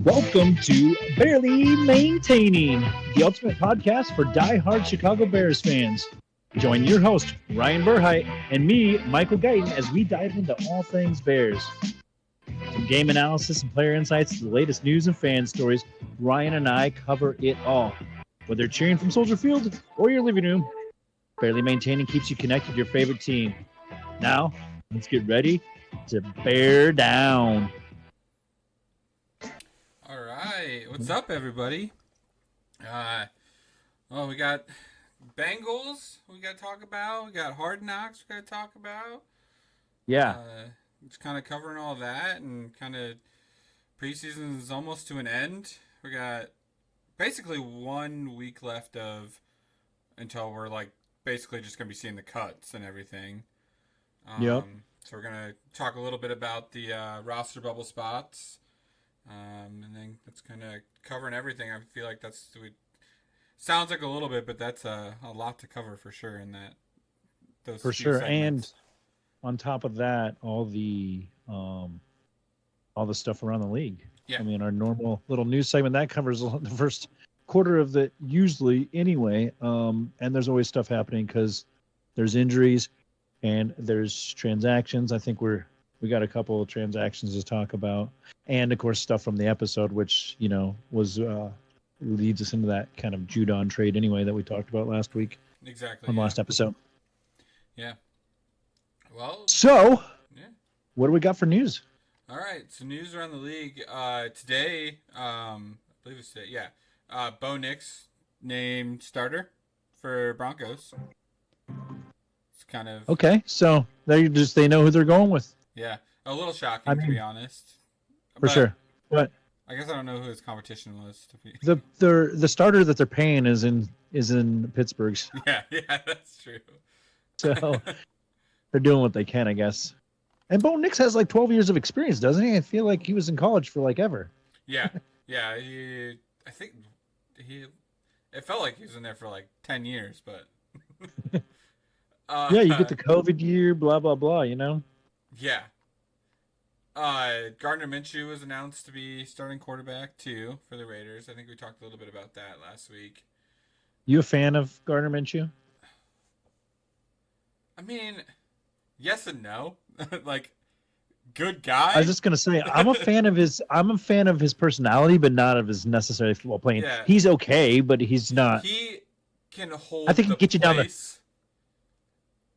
Welcome to Barely Maintaining, the ultimate podcast for die-hard Chicago Bears fans. Join your host, Ryan Burheit, and me, Michael Guyton, as we dive into all things Bears. From game analysis and player insights to the latest news and fan stories, Ryan and I cover it all. Whether cheering from Soldier Field or your living room, Barely Maintaining keeps you connected to your favorite team. Now, let's get ready to bear down. All right, what's up, everybody? Well, we got Bengals we got to talk about. We got Hard Knocks we got to talk about. Yeah. Just kind of covering all that, and kind of preseason is almost to an end. We got basically 1 week left until we're like basically just gonna be seeing the cuts and everything. Yep. So we're gonna talk a little bit about the roster bubble spots. And then that's kind of covering everything. I feel like sounds like a little bit, but that's a lot to cover for sure in those for few sure. segments. And on top of that, all the stuff around the league. Yeah. I mean, our normal little news segment that covers the first quarter of the usually anyway. And there's always stuff happening because there's injuries and there's transactions. I think we got a couple of transactions to talk about, and of course stuff from the episode, which was leads us into that kind of Judon trade anyway that we talked about last week. Exactly. On the last episode. Yeah. Well. So. Yeah. What do we got for news? All right. So news around the league today. I believe it's today. Yeah. Bo Nix named starter for Broncos. It's kind of okay. So they know who they're going with. Yeah, a little shocking to be honest. For sure, but I guess I don't know who his competition was. The starter that they're paying is in Pittsburgh's. Yeah, that's true. So they're doing what they can, I guess. And Bo Nix has like 12 years of experience, doesn't he? I feel like he was in college for like ever. Yeah. It felt like he was in there for like 10 years, but. Yeah, you get the COVID year, blah blah blah. Yeah. Gardner Minshew was announced to be starting quarterback too for the Raiders. I think we talked a little bit about that last week. You a fan of Gardner Minshew? I mean, yes and no. Like, good guy. I was just gonna say I'm a fan of his personality, but not of his necessary football playing. Yeah. He's okay, but he's not. He can hold. I think he can get you down the.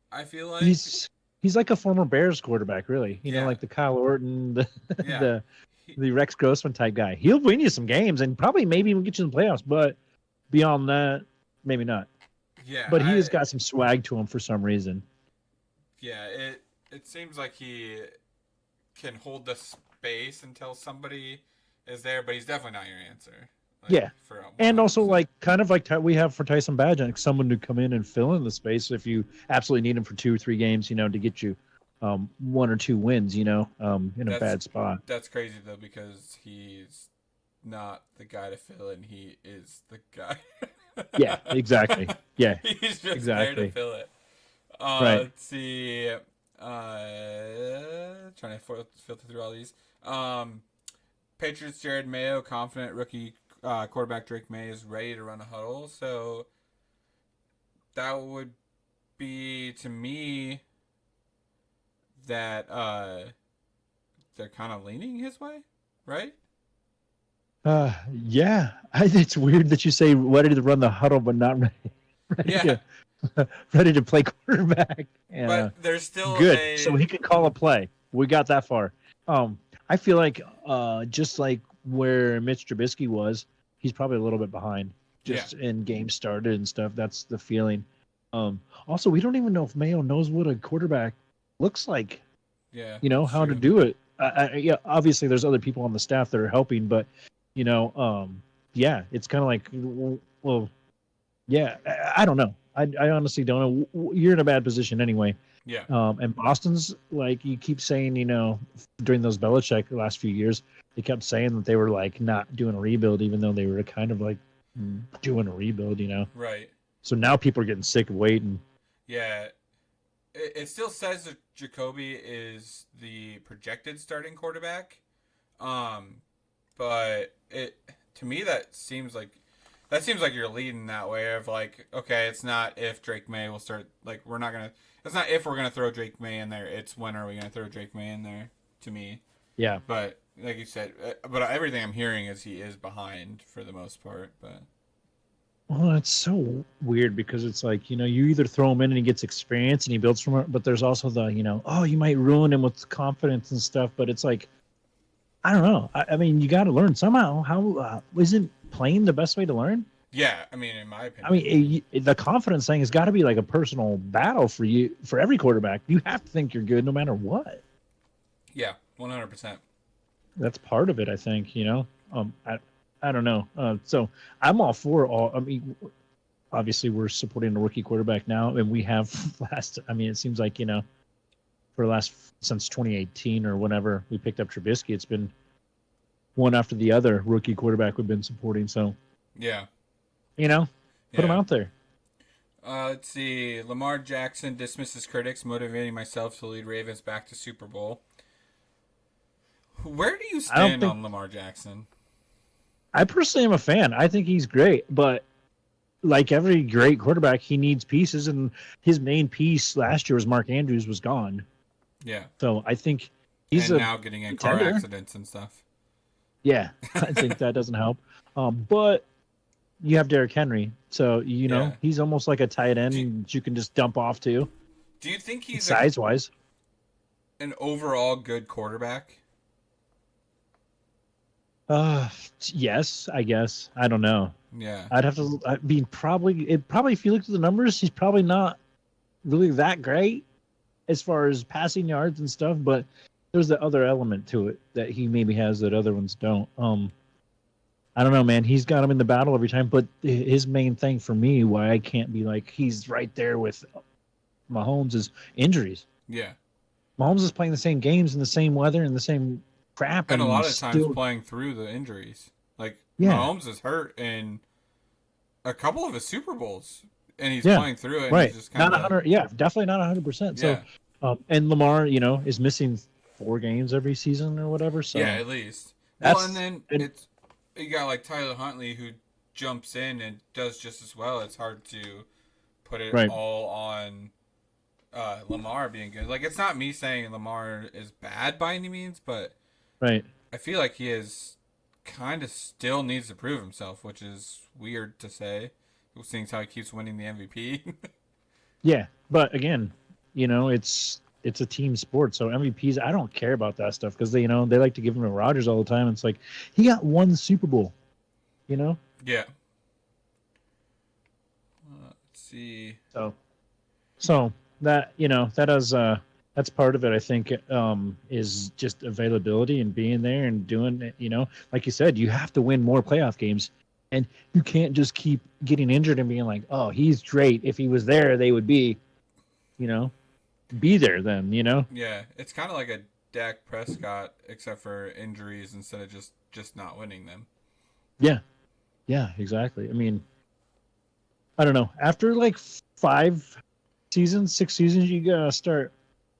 I feel like he's like a former Bears quarterback, really. Like the Kyle Orton, the Rex Grossman type guy. He'll win you some games and probably maybe even get you in the playoffs, but beyond that, maybe not. Yeah. But he has got some swag to him for some reason. Yeah, it seems like he can hold the space until somebody is there, but he's definitely not your answer. Yeah, and also kind of like we have for Tyson Badgett, someone to come in and fill in the space if you absolutely need him for 2 or 3 games, to get you 1 or 2 wins, in a bad spot. That's crazy though, because he's not the guy to fill in; he is the guy. Yeah, exactly. Yeah, he's just there to fill it. Right. Let's see. Trying to filter through all these. Patriots Jared Mayo, confident rookie. Quarterback Drake May is ready to run a huddle, so that would be to me that they're kind of leaning his way, right? Yeah. It's weird that you say ready to run the huddle, but not ready to play quarterback. Yeah. But there's still good, so he could call a play. We got that far. I feel like just like where Mitch Trubisky was, he's probably a little bit behind just in games started and stuff. That's the feeling. Also, we don't even know if Mayo knows what a quarterback looks like. Yeah. How to do it. Yeah, obviously there's other people on the staff that are helping, but yeah, it's kind of like, well, yeah, I don't know. I honestly don't know. You're in a bad position anyway. Yeah. And Boston's, like you keep saying, during those Belichick last few years, they kept saying that they were like not doing a rebuild, even though they were kind of like doing a rebuild, Right. So now people are getting sick of waiting. Yeah. it still says that Jacoby is the projected starting quarterback. Um, but it to me that seems like you're leading that way of like, okay, it's not if Drake May will start, like we're not gonna it's not if we're gonna throw Drake May in there, it's when are we gonna throw Drake May in there to me. Yeah. But like you said, but everything I'm hearing is he is behind for the most part. But Well, it's so weird because it's like, you either throw him in and he gets experience and he builds from it, but there's also the, oh, you might ruin him with confidence and stuff. But it's like, I don't know. I mean, you got to learn somehow. How isn't playing the best way to learn? yeah, I mean, in my opinion, I mean, the confidence thing has got to be like a personal battle for you, for every quarterback. You have to think you're good no matter what. yeah, 100%. That's part of it, I think. I don't know. So I'm all for all. I mean, obviously we're supporting a rookie quarterback now, and we have last. I mean, it seems like for the last since 2018 or whenever we picked up Trubisky, it's been one after the other rookie quarterback we've been supporting. So Yeah, put them out there. let's see. Lamar Jackson dismisses critics, motivating myself to lead Ravens back to Super Bowl. Where do you stand on Lamar Jackson? I personally am a fan. I think he's great, but like every great quarterback, he needs pieces, and his main piece last year was Mark Andrews was gone. Yeah. So I think he's now getting in car accidents and stuff. Yeah, I think that doesn't help. But you have Derrick Henry, so he's almost like a tight end you can just dump off to. Do you think he's size-wise an overall good quarterback? Yes, I guess. I don't know. Yeah. I'd have to. I mean, probably if you look at the numbers, he's probably not really that great as far as passing yards and stuff. But there's the other element to it that he maybe has that other ones don't. I don't know, man. He's got him in the battle every time. But his main thing for me, why I can't be like he's right there with Mahomes, is injuries. Yeah. Mahomes is playing the same games in the same weather and the same crap, and a lot of times playing through the injuries. Like Mahomes is hurt in a couple of his Super Bowls, and he's playing through it. And he's just not 100. Yeah, definitely not 100%. So, and Lamar, is missing 4 games every season or whatever. So yeah, at least. Well, and then you got like Tyler Huntley who jumps in and does just as well. It's hard to put it all on Lamar being good. Like, it's not me saying Lamar is bad by any means, but I feel like he is kind of still needs to prove himself, which is weird to say, seeing how he keeps winning the MVP. Yeah, but again, it's a team sport, so MVPs, I don't care about that stuff because they like to give him to Rodgers all the time. It's like he got 1 Super Bowl, Yeah. Let's see. So that that is that's part of it. I think is just availability and being there and doing it. Like you said, you have to win more playoff games, and you can't just keep getting injured and being like, oh, he's great. If he was there, they would be, be there then. Yeah, it's kind of like a Dak Prescott, except for injuries instead of just not winning them. Yeah, exactly. I mean, I don't know. After like 6 seasons, you gotta start.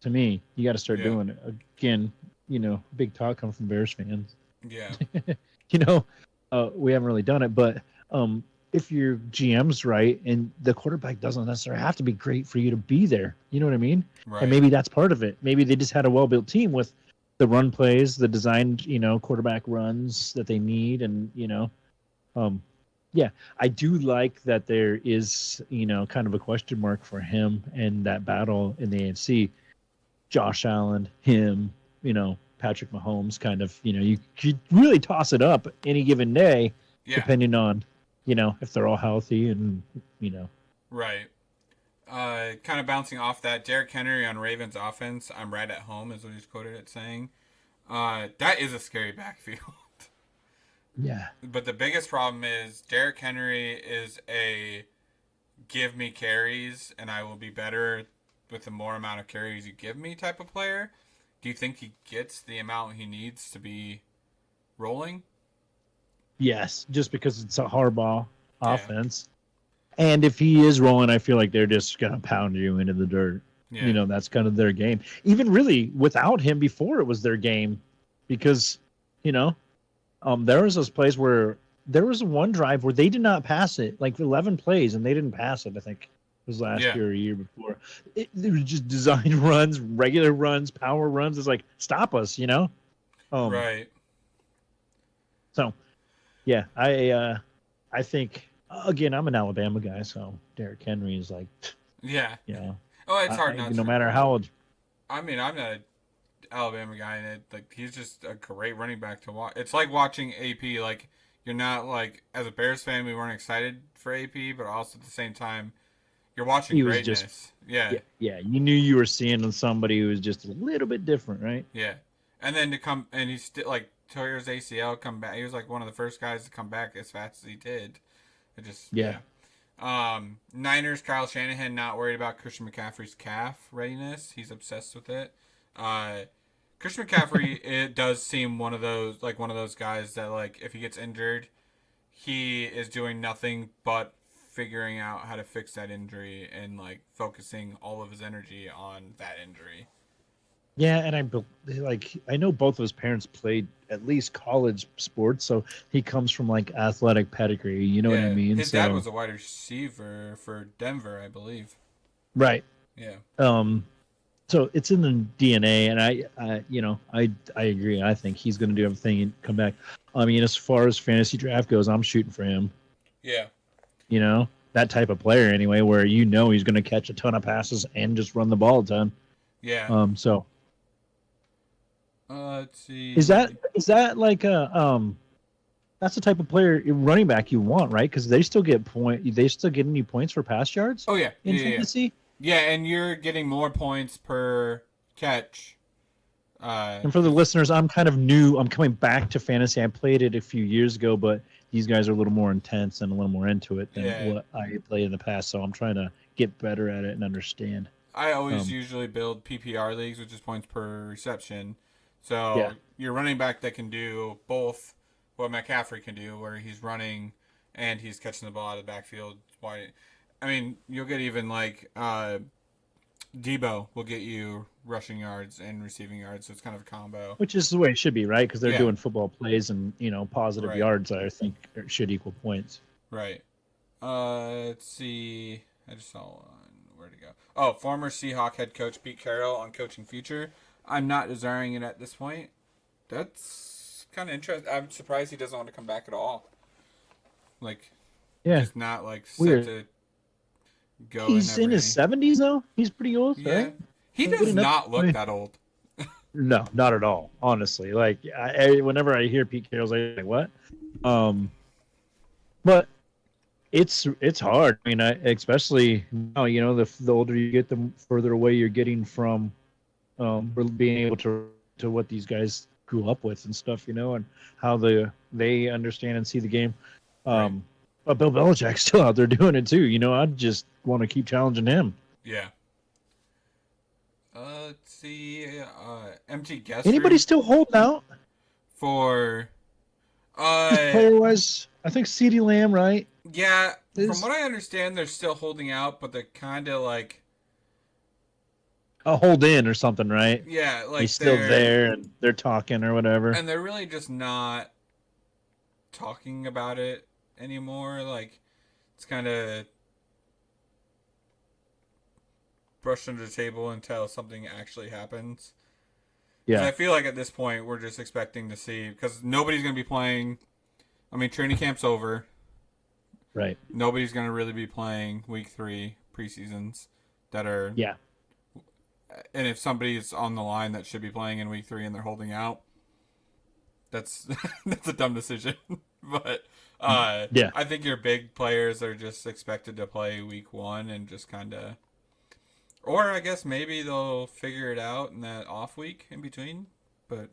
To me, you got to start doing it again. Big talk coming from Bears fans. Yeah. We haven't really done it, but if your GM's right and the quarterback doesn't necessarily have to be great for you to be there, you know what I mean? Right. And maybe that's part of it. Maybe they just had a well-built team with the run plays, the designed, quarterback runs that they need, and I do like that there is, kind of a question mark for him and that battle in the AFC. Josh Allen, him, Patrick Mahomes, kind of, you could really toss it up any given day, depending on, if they're all healthy and, Right. Kind of bouncing off that, Derrick Henry on Ravens offense, I'm right at home, is what he's quoted it saying. That is a scary backfield. Yeah. But the biggest problem is Derrick Henry is a give me carries and I will be better with the more amount of carries you give me type of player. Do you think he gets the amount he needs to be rolling? Yes, just because it's a Harbaugh offense. And if he is rolling, I feel like they're just going to pound you into the dirt. Yeah. That's kind of their game. Even really without him before, it was their game, because you know there was those plays where there was one drive where they did not pass it, like 11 plays, and they didn't pass it. I think it was last Yeah. year or a year before. It was just design runs, regular runs, power runs. It's like, stop us, Um, Right. so yeah, I think, again, I'm an Alabama guy, so Derrick Henry is like, Yeah. you know, Oh, it's hard not no to. matter how old. I mean, I'm not an Alabama guy, and he's just a great running back to watch. It's like watching AP. Like, you're not like, as a Bears fan, we weren't excited for AP, but also at the same time, you're watching He was just, greatness. Yeah. yeah, you knew you were seeing somebody who was just a little bit different, right? Yeah. And then to come and he's still like tore his ACL, come back. He was like one of the first guys to come back as fast as he did. It just Yeah. Niners, Kyle Shanahan not worried about Christian McCaffrey's calf readiness. He's obsessed with it. Christian McCaffrey, it does seem one of those guys that, like, if he gets injured, he is doing nothing but figuring out how to fix that injury and like focusing all of his energy on that injury. Yeah, and I know both of his parents played at least college sports, so he comes from like athletic pedigree. You know what I mean? His dad was a wide receiver for Denver, I believe. Right. Yeah. So it's in the DNA, and I agree. I think he's going to do everything and come back. I mean, as far as fantasy draft goes, I'm shooting for him. Yeah. That type of player anyway, where he's going to catch a ton of passes and just run the ball a ton. Yeah. So. Let's see. Is that like that's the type of player, running back, you want, right? Because they still get any points for pass yards? Oh yeah. In fantasy? Yeah, and you're getting more points per catch. And for the listeners, I'm kind of new. I'm coming back to fantasy. I played it a few years ago, but these guys are a little more intense and a little more into it than what I played in the past. So I'm trying to get better at it and understand. I always usually build PPR leagues, which is points per reception. So you're running back that can do both what McCaffrey can do, where he's running and he's catching the ball out of the backfield. I mean, you'll get even like Debo will get you rushing yards and receiving yards, so it's kind of a combo. Which is the way it should be, right? Because they're doing football plays, and positive yards, I think, should equal points. Right. Let's see. I just saw one. Where'd it go? Oh, former Seahawk head coach Pete Carroll on Coaching Future. I'm not desiring it at this point. That's kind of interesting. I'm surprised he doesn't want to come back at all. Like, just not like set to go. He's in his 70s though. He's pretty old, right? He does not look that old. No, not at all. Honestly, like whenever I hear Pete Carroll's, I'm like, what? But it's hard. I mean, especially now, the older you get, the further away you're getting from being able to what these guys grew up with and stuff, and how they understand and see the game. But Bill Belichick's still out there doing it too. I just want to keep challenging him. Yeah. Let's see. Empty guest. Anybody still holding out for? Player wise, I think CeeDee Lamb, right? Yeah. From what I understand, they're still holding out, but they're kind of like a hold in or something, right? Yeah, like he's still there and they're talking or whatever. And they're really just not talking about it anymore. Like, it's kind of brushed under the table until something actually happens. Yeah. I feel like at this point we're just expecting to see, because nobody's going to be playing. I mean, training camp's over. Right. Nobody's going to really be playing week 3 preseasons that are. Yeah. And if somebody's on the line that should be playing in week 3 and they're holding out, that's a dumb decision. But I think your big players are just expected to play week 1 and just kind of, or I guess maybe they'll figure it out in that off week in between. But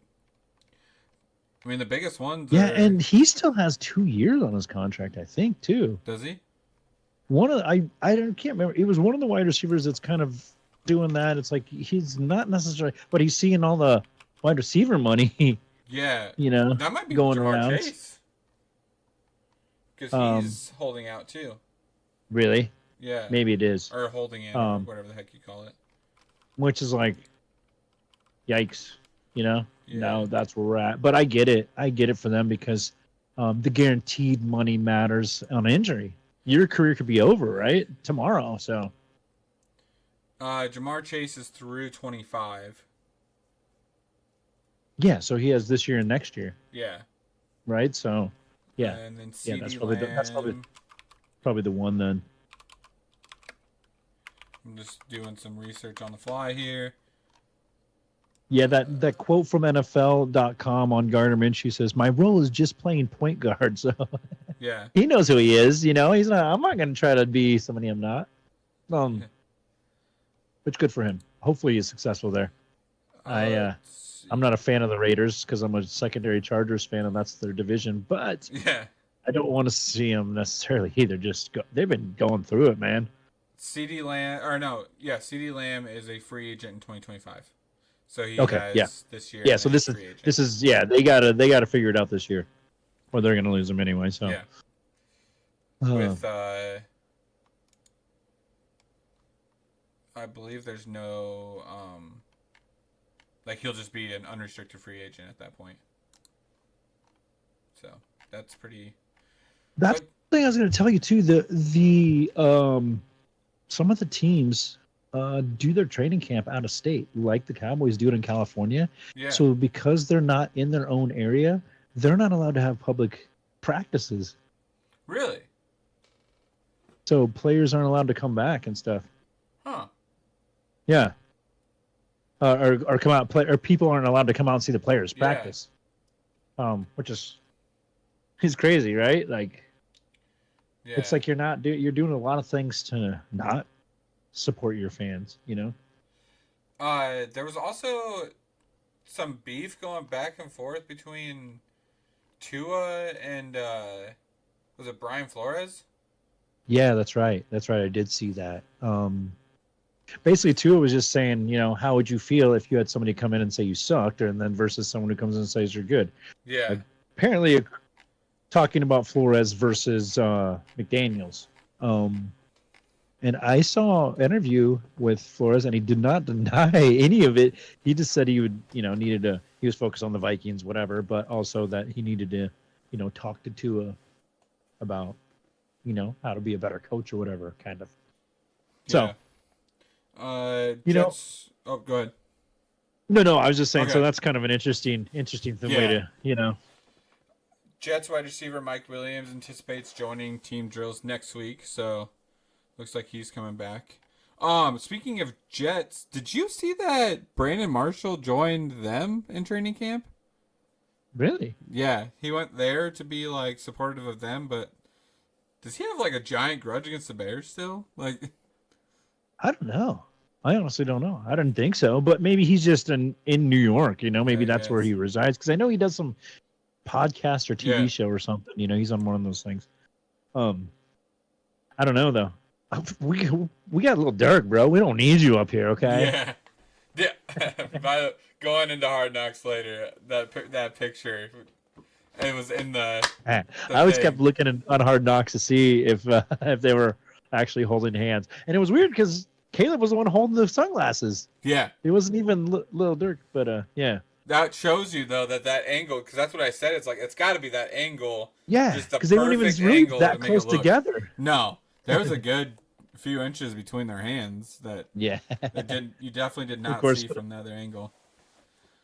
I mean, the biggest ones. Yeah, and he still has 2 years on his contract, I think, too. Does he? I can't remember. It was one of the wide receivers that's kind of doing that. It's like he's not necessarily, but he's seeing all the wide receiver money. Yeah, that might be going Jamar around. Chase, because he's holding out too. Really? Yeah. Maybe it is. Or holding in, whatever the heck you call it. which is like, yikes, Yeah. Now that's where we're at. But I get it. I get it for them because the guaranteed money matters on injury. Your career could be over, right? Tomorrow. So, Jamar Chase is through 25. yeah. So he has this year and next year, Yeah. right? So, yeah. And then Yeah, CD that's Lamb. probably the one then. I'm just doing some research on the fly here. Yeah, that quote from NFL.com on Gardner Minshew says, "My role is just playing point guard." So Yeah. he knows who he is. He's not. I'm not going to try to be somebody I'm not. Which good for him. Hopefully he's successful there. I'm not a fan of the Raiders because I'm a secondary Chargers fan and that's their division. But Yeah. I don't want to see them necessarily either. They've been going through it, man. CD Lamb is a free agent in 2025. So he Okay, has this year. Yeah, so this is they gotta figure it out this year, or they're gonna lose him anyway. So yeah. With I believe there's no like he'll just be an unrestricted free agent at that point. So that's pretty. That's the thing I was gonna tell you too. The some of the teams do their training camp out of state, like the Cowboys do it in California. Yeah. So because they're not in their own area, they're not allowed to have public practices. Really? So players aren't allowed to come back and stuff. Huh. Yeah. Or come out play, or people aren't allowed to come out and see the players practice. Which is crazy, right? Like, it's like you're doing a lot of things to not support your fans, There was also some beef going back and forth between Tua and was it Brian Flores? Yeah, that's right. I did see that. Basically, Tua was just saying, how would you feel if you had somebody come in and say you sucked, and then versus someone who comes in and says you're good? Yeah. Apparently, talking about Flores versus McDaniels. And I saw an interview with Flores, and he did not deny any of it. He just said he would, he was focused on the Vikings, whatever, but also that he needed to, talk to Tua about, how to be a better coach or whatever, kind of. So, oh, go ahead. No, I was just saying. Okay. So that's kind of an interesting way to, Jets wide receiver Mike Williams anticipates joining team drills next week, so looks like he's coming back. Speaking of Jets, did you see that Brandon Marshall joined them in training camp? Really? Yeah, he went there to be like supportive of them, but does he have like a giant grudge against the Bears still? Like, I don't know. I honestly don't know. I didn't think so, but maybe he's just in New York. Maybe that's where he resides because I know he does some podcast or TV show or something. He's on one of those things. I don't know though. We got a little dark, bro. We don't need you up here, okay? Yeah. Going into Hard Knocks later, that picture, it was in the. I always kept looking on Hard Knocks to see if they were actually holding hands, and it was weird because Caleb was the one holding the sunglasses. Yeah. It wasn't even Little Dirk, but yeah. That shows you though that angle, because that's what I said. It's like it's got to be that angle. Yeah, because they weren't even really that close together. No, there was a good few inches between their hands that you definitely did not see from the other angle.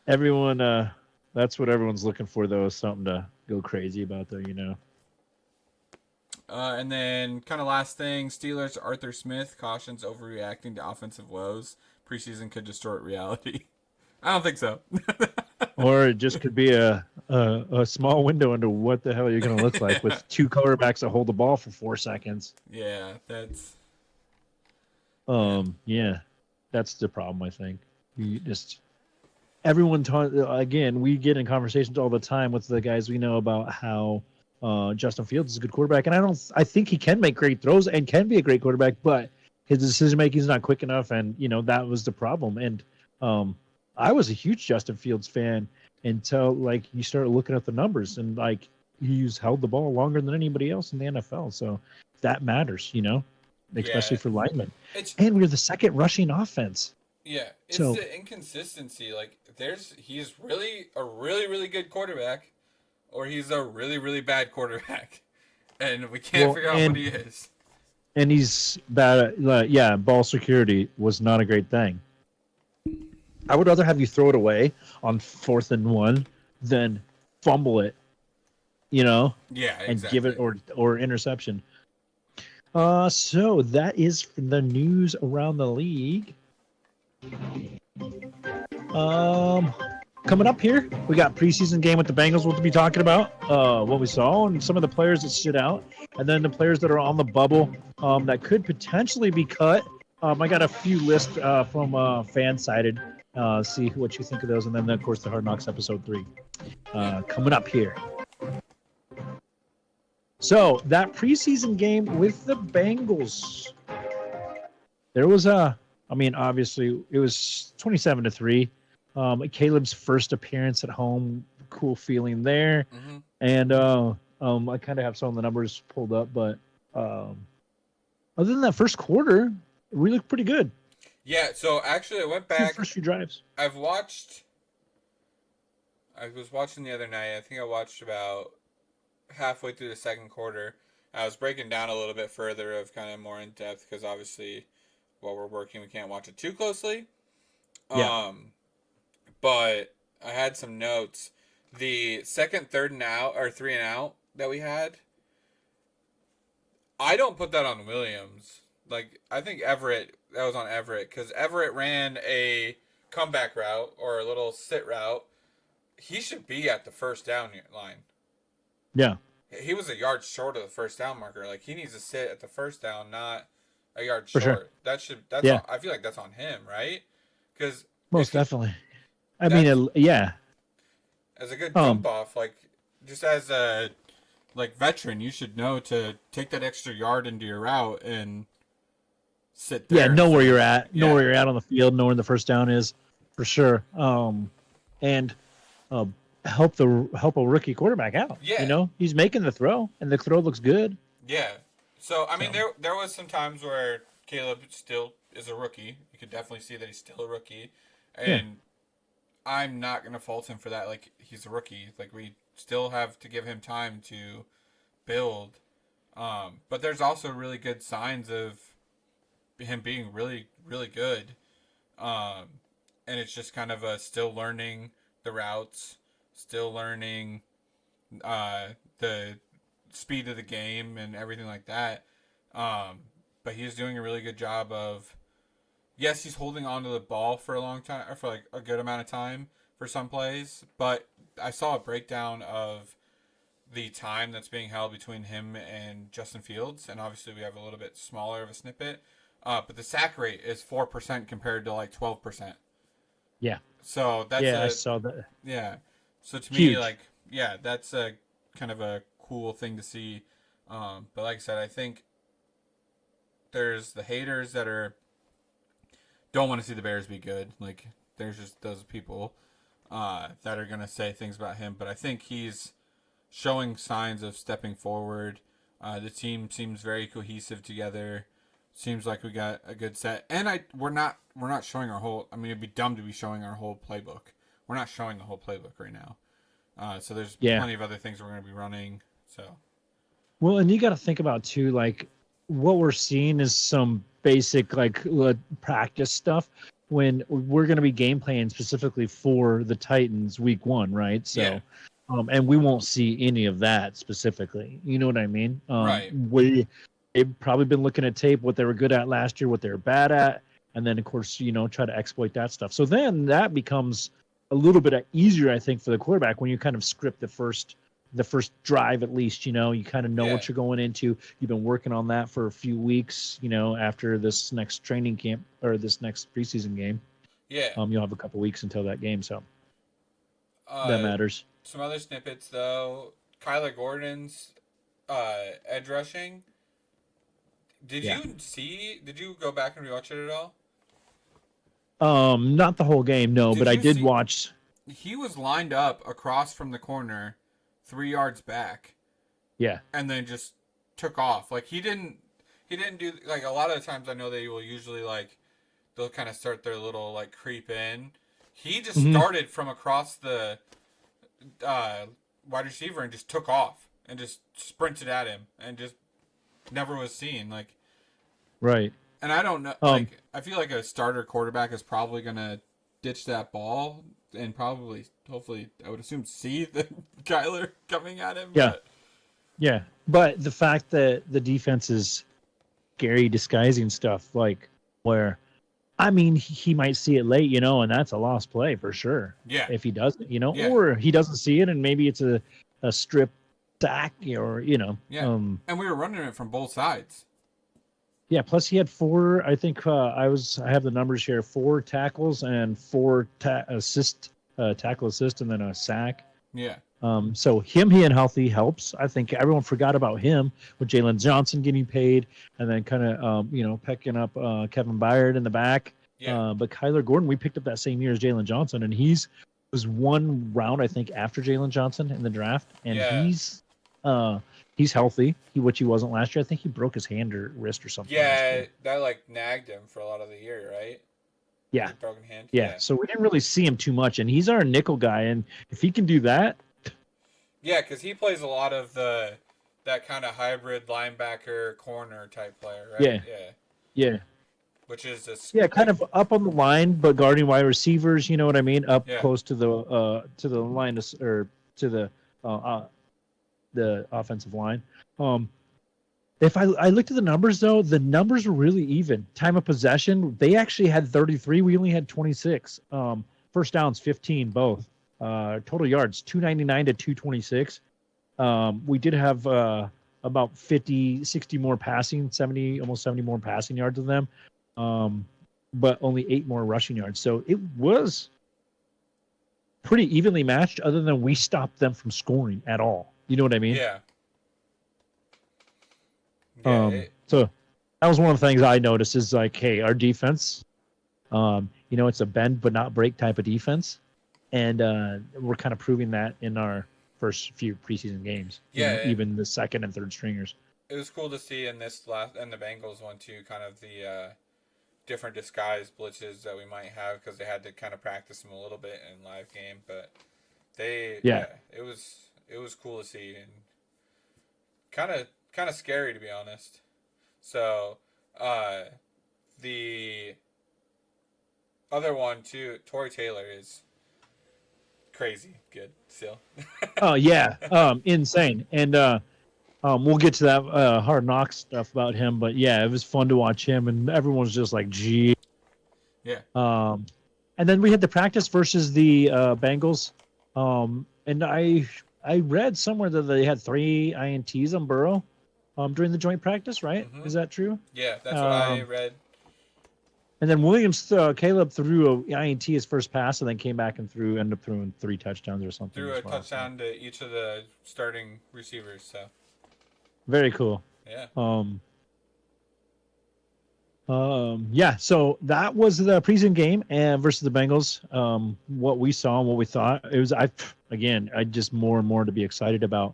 Everyone, that's what everyone's looking for though, is something to go crazy about though, And then kind of last thing, Steelers Arthur Smith cautions overreacting to offensive woes. Preseason could distort reality. I don't think so. Or it just could be a small window into what the hell you're going to look like with two quarterbacks that hold the ball for 4 seconds. Yeah, that's. Yeah, that's the problem. I think everyone again. We get in conversations all the time with the guys we know about how Justin Fields is a good quarterback, and I think he can make great throws and can be a great quarterback, but his decision making is not quick enough, and that was the problem. And I was a huge Justin Fields fan until you started looking at the numbers, and he's held the ball longer than anybody else in the NFL, so that matters, especially for linemen. And we're the second rushing offense. Yeah, it's So, the inconsistency. Like, he's really a really really good quarterback, or he's a really really bad quarterback, and we can't well, figure out what he is. and he's bad at, yeah, ball security was not a great thing. I would rather have you throw it away on 4th and 1 than fumble it, you know, Yeah, and give it exactly. or interception. So that is the news around the league. Um, Coming up here, we got preseason game with the Bengals. We'll be talking about what we saw and some of the players that stood out, and then the players that are on the bubble that could potentially be cut. I got a few lists from fan-sided. See what you think of those, and then of course the Hard Knocks episode 3 Yeah. coming up here. So that preseason game with the Bengals, there was I mean, obviously it was 27-3. Caleb's first appearance at home, cool feeling there. Mm-hmm. And I kind of have some of the numbers pulled up, but other than that first quarter, we looked pretty good. Yeah. So actually, I went The back. first few drives. I've watched. I was watching the other night. I think I watched about halfway through the second quarter. I was breaking down a little bit further of kind of more in depth because obviously while we're working we can't watch it too closely. Yeah, But I had some notes. The second, third and out or 3 and out that we had, I don't put that on Williams. Like I think Everett that was on Everett because Everett ran a comeback route or a little sit route. He should be at the first down line. yeah, He was a yard short of the first down marker. Like he needs to sit at the first down, not a yard for sure. short. That's Yeah, on, I feel like that's on him, right? Because most definitely. I mean, that's yeah. as a good Um, jump off. Like just as a like veteran, you should know to take that extra yard into your route and sit yeah, there know where instead you're of at, know where yeah you're at on the field, know where the first down is, for sure. And uh, help a rookie quarterback out. You yeah know, he's making the throw, and the throw looks good. yeah. So I mean, So there was some times where Caleb still is a rookie. You could definitely see that he's still a rookie, yeah, and I'm not gonna fault him for that. Like he's a rookie. Like we still have to give him time to build. But there's also really good signs of him being really really good. Um, and it's just kind of a still learning the routes, still learning uh, the speed of the game and everything like that. Um, but he's doing a really good job of yes, he's holding on to the ball for a long time, or for like a good amount of time for some plays. But I saw a breakdown of the time that's being held between him and Justin Fields, and obviously we have a little bit smaller of a snippet. But the sack rate is 4% compared to like 12%. yeah, So that's yeah. I a saw that. yeah. So to me, Huge. like yeah, that's a kind of a cool thing to see. But like I said, I think there's the haters that are don't want to see the Bears be good. Like there's just those people that are gonna say things about him. But I think he's showing signs of stepping forward. The team seems very cohesive together. Seems like we got a good set, and we're not showing our whole. I mean, it'd be dumb to be showing our whole playbook. We're not showing the whole playbook right now. So there's Yeah. plenty of other things we're going to be running. So Well, and you got to think about too, like what we're seeing is some basic like practice stuff when we're going to be game planning specifically for the Titans week 1, right? yeah, So, and we won't see any of that specifically. You know what I mean? right, They've probably been looking at tape, what they were good at last year, what they were bad at, and then of course, try to exploit that stuff. So then that becomes a little bit easier, I think, for the quarterback when you kind of script the first drive at least. You kind of know yeah, what you're going into. You've been working on that for a few weeks. After this next training camp or this next preseason game, yeah. you'll have a couple weeks until that game, so that Uh, matters. some other snippets though. Kyler Gordon's edge rushing. Did Yeah. you see? Did you go back and rewatch it at all? Not the whole game, no, Did but I you did see? watch. He was lined up across from the corner, 3 yards back, Yeah, and then just took off. Like he didn't do like a lot of the times. I know they will usually like they'll kind of start their little like creep in. He just Mhm. started from across the wide receiver and just took off and just sprinted at him and just never was seen. Like, Right. and I don't know. Um, Like, I feel like a starter quarterback is probably gonna ditch that ball and probably, hopefully, I would assume see the Kyler coming at him. yeah, But yeah. But the fact that the defense is scary disguising stuff, like where, I mean, he might see it late, and that's a lost play for sure. yeah, If he doesn't, yeah, or he doesn't see it, and maybe it's a strip sack, or yeah. And we were running it from both sides. yeah. Plus, he had four. I think I have the numbers here: 4 tackles and 4 tackle assist, and then a sack. Yeah, So him being healthy helps. I think everyone forgot about him with Jalen Johnson getting paid, and then kind of pecking up Kevin Byard in the back. yeah, But Kyler Gordon, we picked up that same year as Jalen Johnson, and was one round I think after Jalen Johnson in the draft, and yeah, he's healthy, which he wasn't last year. I think he broke his hand or wrist or something last yeah. year. That like nagged him for a lot of the year, right? Yeah, The broken hand. yeah. So we didn't really see him too much, and he's our nickel guy, and if he can do that. Yeah, because he plays a lot of that kind of hybrid linebacker corner type player, right? Yeah, Yeah. yeah. Which is just Yeah, kind of up on the line, but guarding wide receivers. You know what I mean? Up yeah, close to the line or to the offensive line. If I looked at the numbers though, the numbers were really even. Time of possession, they actually had 33. We only had 26. First downs, 15 both. Total yards, 299 to 226. We did have about 50, 60 more passing, 70, almost 70 more passing yards than them. But only 8 more rushing yards. So it was pretty evenly matched, other than we stopped them from scoring at all. You know what I mean? yeah, yeah. So that was one of the things I noticed is like, hey, our defense, it's a bend but not break type of defense. And we're kind of proving that in our first few preseason games. Yeah, Even the second and third stringers. it was cool to see in this last and the Bengals one too, kind of the different disguise blitzes that we might have because they had to kind of practice them a little bit in live game, but Yeah. it was cool to see and kind of scary to be honest. So the other one too, Tory Taylor is crazy good still. Oh yeah, insane. And we'll get to that hard knock stuff about him, but yeah, it was fun to watch him, and everyone was just like, gee. Yeah. And then we had the practice versus the Bengals, and I read somewhere that they had 3 INTs on Burrow, during the joint practice, right? Mm-hmm. Is that true? Yeah, that's what I read. And then Caleb threw a INT his first pass, and then came back and ended up throwing 3 touchdowns or something. Threw a touchdown to each of the starting receivers. So very cool. yeah. Yeah. So that was the preseason game and versus the Bengals. What we saw and what we thought, it was I just more and more to be excited about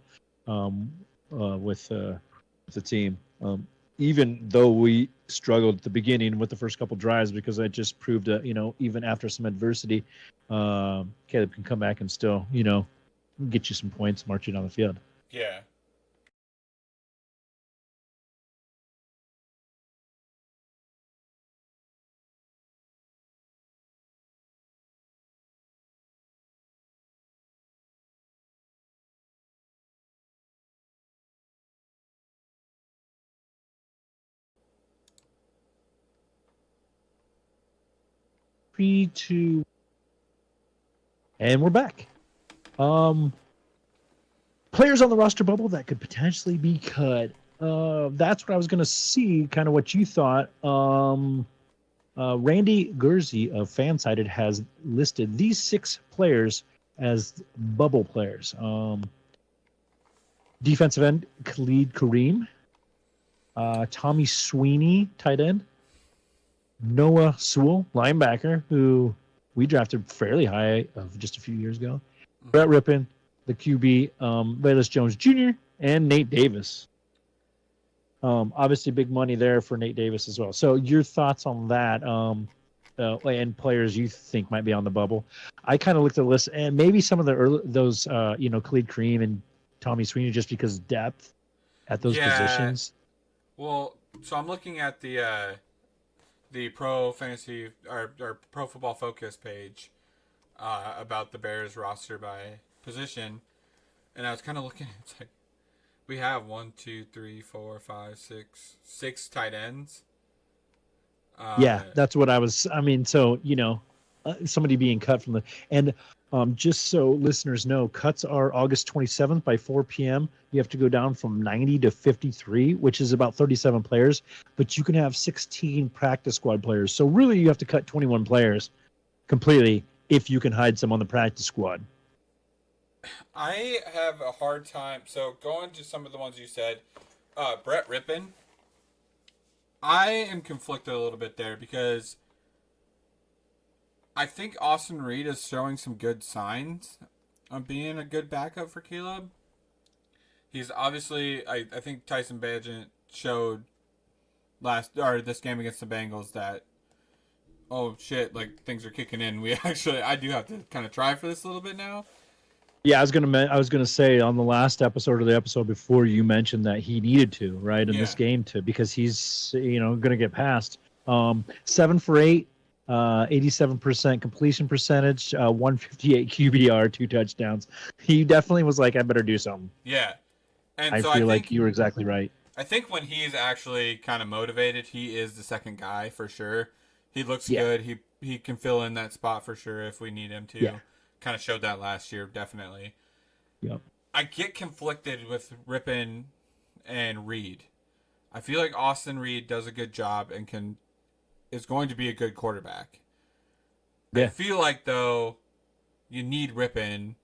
with the team. Even though we struggled at the beginning with the first couple drives, because I just proved that, even after some adversity, Caleb can come back and still, get you some points marching on the field. Yeah. Three, two, and we're back. Players on the roster bubble that could potentially be cut. That's what I was going to see, kind of what you thought. Randy Gurzy of Fansided has listed these 6 players as bubble players. Defensive end, Khalid Kareem. Tommy Sweeney, tight end. Noah Sewell, linebacker, who we drafted fairly high of just a few years ago. Brett Rippon, the QB, Velus Jones Jr., and Nate Davis. Obviously, big money there for Nate Davis as well. So your thoughts on that? and players you think might be on the bubble. I kind of looked at the list, and maybe some of the Khalid Kareem and Tommy Sweeney, just because depth at those Yeah. positions. Well, so I'm looking at the Pro Fantasy or Pro Football Focus page about the Bears roster by position, and I was kind of looking. It's like we have 6 tight ends. Yeah, that's what I was. I mean, so somebody being cut from the and just so listeners know, cuts are August 27th by 4 p.m. You have to go down from 90 to 53, which is about 37 players, but you can have 16 practice squad players. So really, you have to cut 21 players completely if you can hide some on the practice squad. I have a hard time. So going to some of the ones you said, Brett Rippon. I am conflicted a little bit there because I think Austin Reed is showing some good signs of being a good backup for Caleb. He's obviously, I think Tyson Bagent showed this game against the Bengals that, oh shit, like things are kicking in. I do have to kind of try for this a little bit now. Yeah, I was gonna say on the last episode or the episode before, you mentioned that he needed to, right, in this game because he's gonna get past. 7 for 8, 87% completion percentage, 158 QBR, 2 touchdowns. He definitely was like, I better do something. Yeah, and I so feel like you were exactly right. I think when he's actually kind of motivated, he is the second guy for sure. He looks good. He can fill in that spot for sure if we need him to. Yeah. Kind of showed that last year, definitely. Yep. I get conflicted with Rippon and Reed. I feel like Austin Reed does a good job and is going to be a good quarterback. Yeah. I feel like though you need Rippon.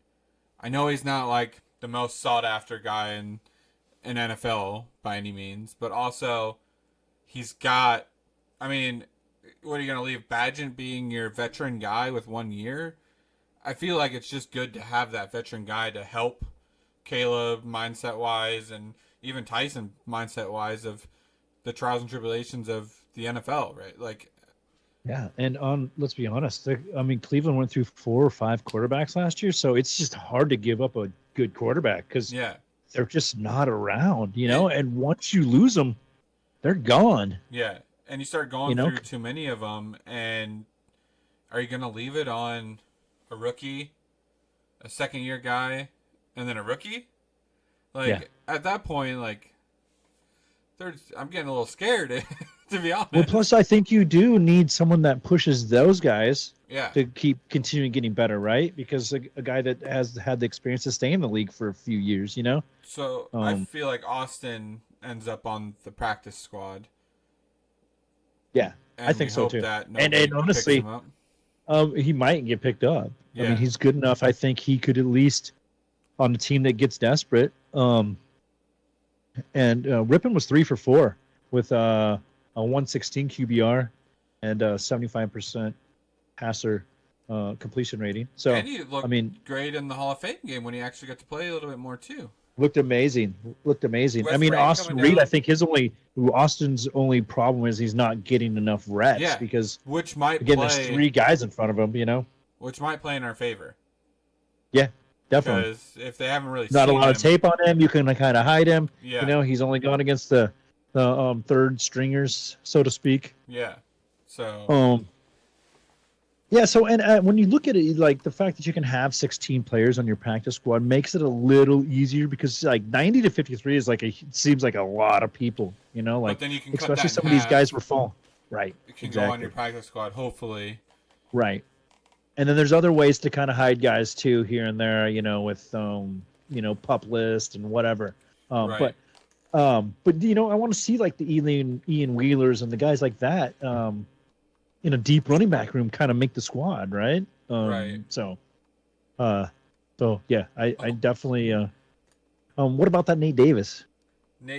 I know he's not like the most sought after guy in NFL by any means, but also he's got. I mean, what are you going to leave Bagent being your veteran guy with 1 year? I feel like it's just good to have that veteran guy to help Caleb mindset wise and even Tyson mindset wise of the trials and tribulations of the NFL, right? Like, yeah, and let's be honest. Cleveland went through 4 or 5 quarterbacks last year, so it's just hard to give up a good quarterback because they're just not around, And once you lose them, they're gone. Yeah, and you start going through too many of them, and are you going to leave it on a rookie, a second-year guy, and then a rookie? Like, at that point, like, I'm getting a little scared, to be honest. Well, plus I think you do need someone that pushes those guys to keep continuing getting better, right? Because a guy that has had the experience to stay in the league for a few years, So I feel like Austin ends up on the practice squad. Yeah, I think so too. And honestly, he might get picked up. Yeah. I mean, he's good enough. I think he could at least on a team that gets desperate. And Rippon was 3 for 4 with a 116 QBR and a 75% passer completion rating. So, and he looked great in the Hall of Fame game when he actually got to play a little bit more too. Looked amazing. Austin Reed, I think Austin's only problem is he's not getting enough reps because there's 3 guys in front of him, which might play in our favor. Yeah, definitely. Because if they haven't really not seen a lot him, of tape on him, you can kind of hide him. Yeah. He's only gone against the third stringers, so to speak. Yeah. So. Yeah, so and when you look at it, like the fact that you can have 16 players on your practice squad makes it a little easier because like 90 to 53 is seems like a lot of people, Like, but then you can especially some of these guys were full, right? You can go on your practice squad, hopefully. Right, and then there's other ways to kind of hide guys too here and there, with pup list and whatever. Right. But I want to see like the Ian Wheelers and the guys like that. In a deep running back room, kind of make the squad, right? Right. So yeah, I definitely. What about that Nate Davis?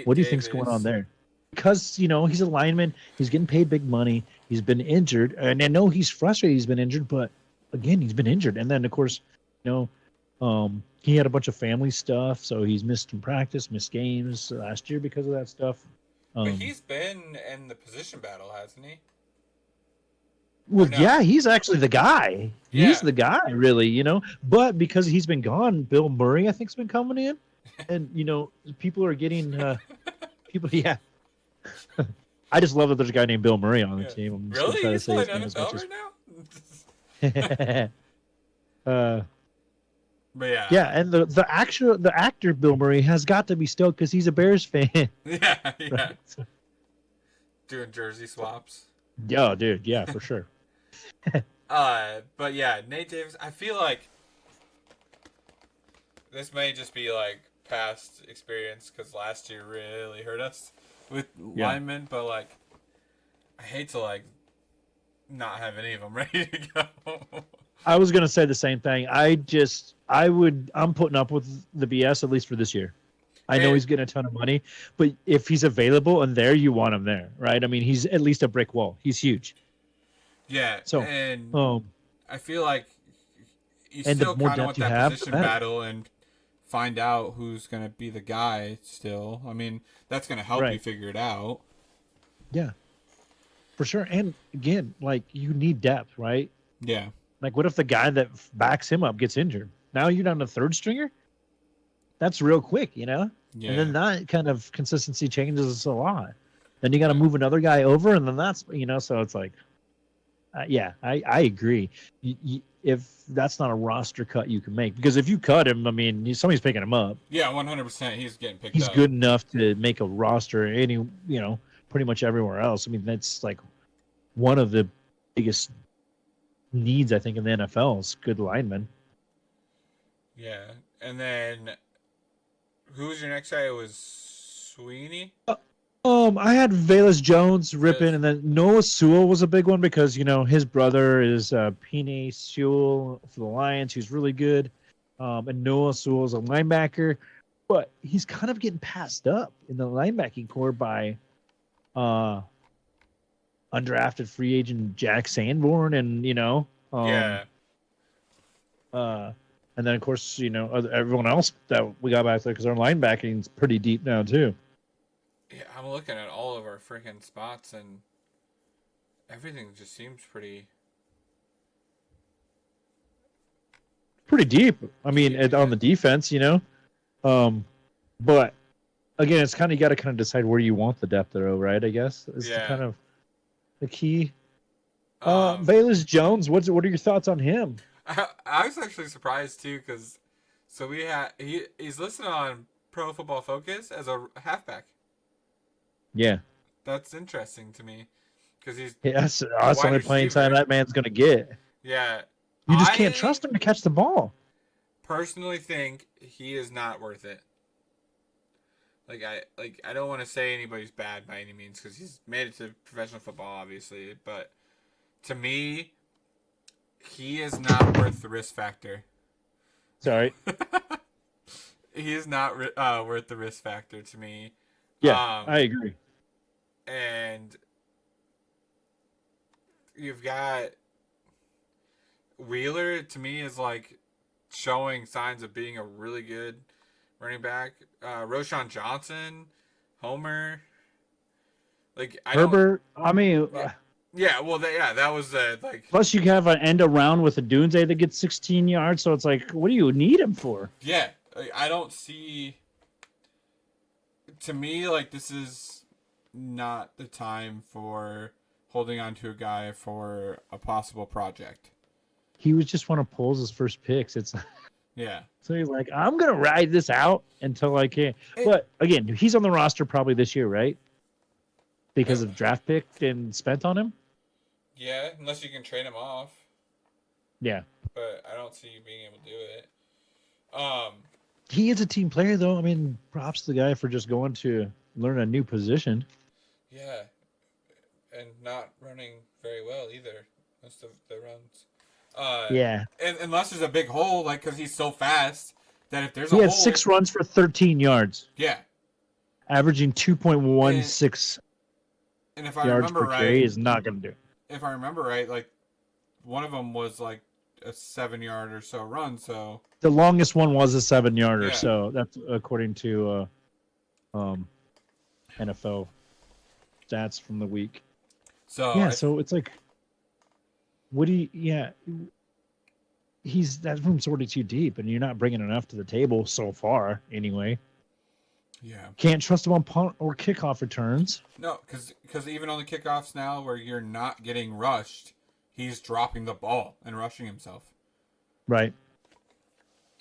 What do you think's going on there? Because he's a lineman, he's getting paid big money, he's been injured, and I know he's frustrated. He's been injured, but again, he's been injured, and then of course, he had a bunch of family stuff, so he's missed some practice, missed games last year because of that stuff. But he's been in the position battle, hasn't he? Well, no? yeah, he's actually the guy. He's Yeah. the guy, really, But because he's been gone, Bill Murray, I think, has been coming in, and people are getting people. Yeah, I just love that there's a guy named Bill Murray on the Yeah. team. I'm just gonna Really? try to He's say playing his name as NFL much right as. now? uh, But yeah. yeah, and the actor Bill Murray has got to be stoked because he's a Bears fan. Yeah, yeah. Right? Doing jersey swaps. Yeah, dude. Yeah, for sure. But yeah, Nate Davis, I feel like this may just be like past experience because last year really hurt us with linemen, but like I hate to like not have any of them ready to go. I was gonna say the same thing. I'm putting up with the BS at least for this year. I know he's getting a ton of money, but if he's available and there, you want him there, right? I mean, he's at least a brick wall. He's huge. Yeah, So, and I feel like you and the still more kind of want depth you that have, the position better. battle and find out who's going to be the guy still. I mean, that's going to help you figure it out. Yeah, for sure. And again, like you need depth, right? Yeah. Like, what if the guy that backs him up gets injured? Now you're down to third stringer. That's real quick, Yeah. And then that kind of consistency changes a lot. Then you got to move another guy over, and then that's so it's like, I agree. If that's not a roster cut you can make, because if you cut him, I mean, somebody's picking him up. Yeah, 100%. He's getting picked up. He's good enough to make a roster pretty much everywhere else. I mean, that's like one of the biggest needs I think in the NFL is good linemen. Yeah, and then who was your next guy? It was Sweeney. I had Velus Jones ripping, and then Noah Sewell was a big one because his brother is Penei Sewell for the Lions, who's really good, and Noah Sewell is a linebacker, but he's kind of getting passed up in the linebacking core by undrafted free agent Jack Sanborn, and and then of course everyone else that we got back there because our linebacking is pretty deep now too. Yeah, I'm looking at all of our freaking spots and everything just seems pretty deep. I mean, on the defense, but again, it's kind of you got to kind of decide where you want the depth though, right? I guess is kind of the key. Velus Jones, what are your thoughts on him? I was actually surprised too because he's listed on Pro Football Focus as a halfback. Yeah, that's interesting to me because that's only playing time that man's gonna get. Yeah, you just can't trust him to catch the ball. Personally, think he is not worth it. I don't want to say anybody's bad by any means because he's made it to professional football, obviously, but to me, he is not worth the risk factor. Sorry, he is not worth the risk factor to me. Yeah, I agree. And you've got Wheeler, to me, is like showing signs of being a really good running back. Roschon Johnson, Homer. Herbert, I mean... Yeah, well, that was like... Plus, you have an end around with a Dunze that gets 16 yards, so it's like, what do you need him for? Yeah, I don't see... To me, this is not the time for holding on to a guy for a possible project. He was just one of Poles' first picks. It's yeah. So he's like, I'm gonna ride this out until I can. But again, he's on the roster probably this year, right? Because of draft pick and spent on him. Yeah, unless you can trade him off. Yeah. But I don't see you being able to do it. He is a team player, though. I mean, props to the guy for just going to learn a new position. Yeah, and not running very well either. Most of the runs. Yeah. And unless there's a big hole, because he's so fast that if there's he had 6 runs for 13 yards. Yeah. Averaging 2.16 and if I yards remember per right, carry is not going to do it. If I remember right, one of them was a 7-yard or so run. So the longest one was a 7-yarder. Yeah. So that's according to NFL stats from the week. So yeah, so it's like what do you? Yeah, that room's already too deep, and you're not bringing enough to the table so far. Anyway, Yeah. can't trust him on punt or kickoff returns. No, because even on the kickoffs now, where you're not getting rushed, he's dropping the ball and rushing himself. Right.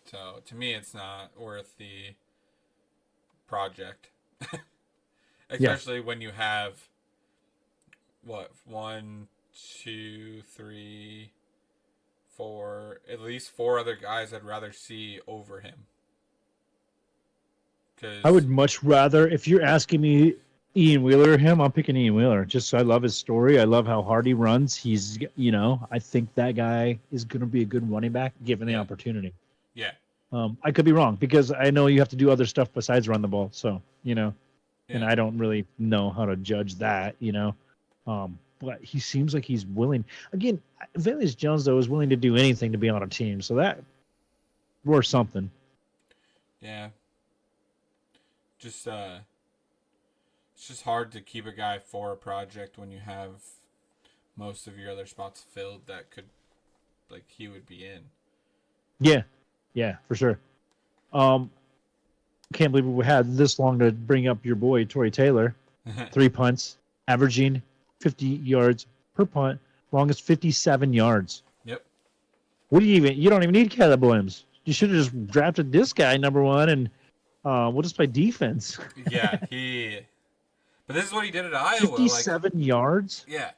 So to me, it's not worth the project, especially when you have what 1, 2, 3, 4, at least 4 other guys I'd rather see over him. I would much rather, if you're asking me Ian Wheeler or him, I'm picking Ian Wheeler. Just I love his story. I love how hard he runs. He's, I think that guy is going to be a good running back given the opportunity. Yeah. I could be wrong because I know you have to do other stuff besides run the ball. So, and I don't really know how to judge that, but he seems like he's willing. Again, Velus Jones, though, is willing to do anything to be on a team. So that worth something. Yeah. Just it's just hard to keep a guy for a project when you have most of your other spots filled that could, like, he would be in. Yeah, for sure. Can't believe we had this long to bring up your boy Tory Taylor. 3 punts, averaging 50 yards per punt, longest 57 yards. Yep. You don't even need Caleb Williams. You should have just drafted this guy number 1 and we'll just play defense. Yeah, but this is what he did at Iowa. 57 yards? Yeah.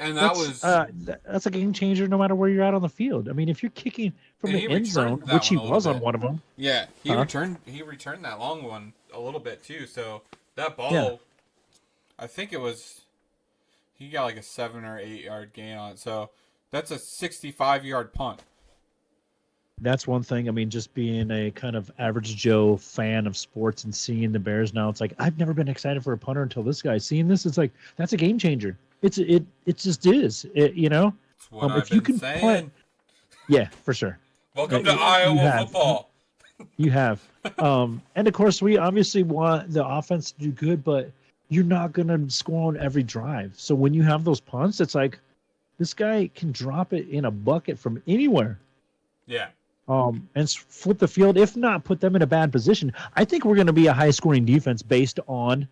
And that's a game changer no matter where you're at on the field. I mean, if you're kicking from the end zone, which he was on one of them. Yeah, he returned that long one a little bit too. So that ball, I think he got like a 7 or 8 yard gain on it. So that's a 65-yard punt. That's one thing. I mean, just being a kind of average Joe fan of sports and seeing the Bears now, it's like I've never been excited for a punter until this guy. Seeing this, it's like that's a game changer. It just is. That's what I've been saying. Punt, yeah, for sure. Welcome to Iowa football. You have, and of course, we obviously want the offense to do good, but you're not going to score on every drive. So when you have those punts, it's like this guy can drop it in a bucket from anywhere. Yeah. And flip the field, if not put them in a bad position. I think we're going to be a high-scoring defense based on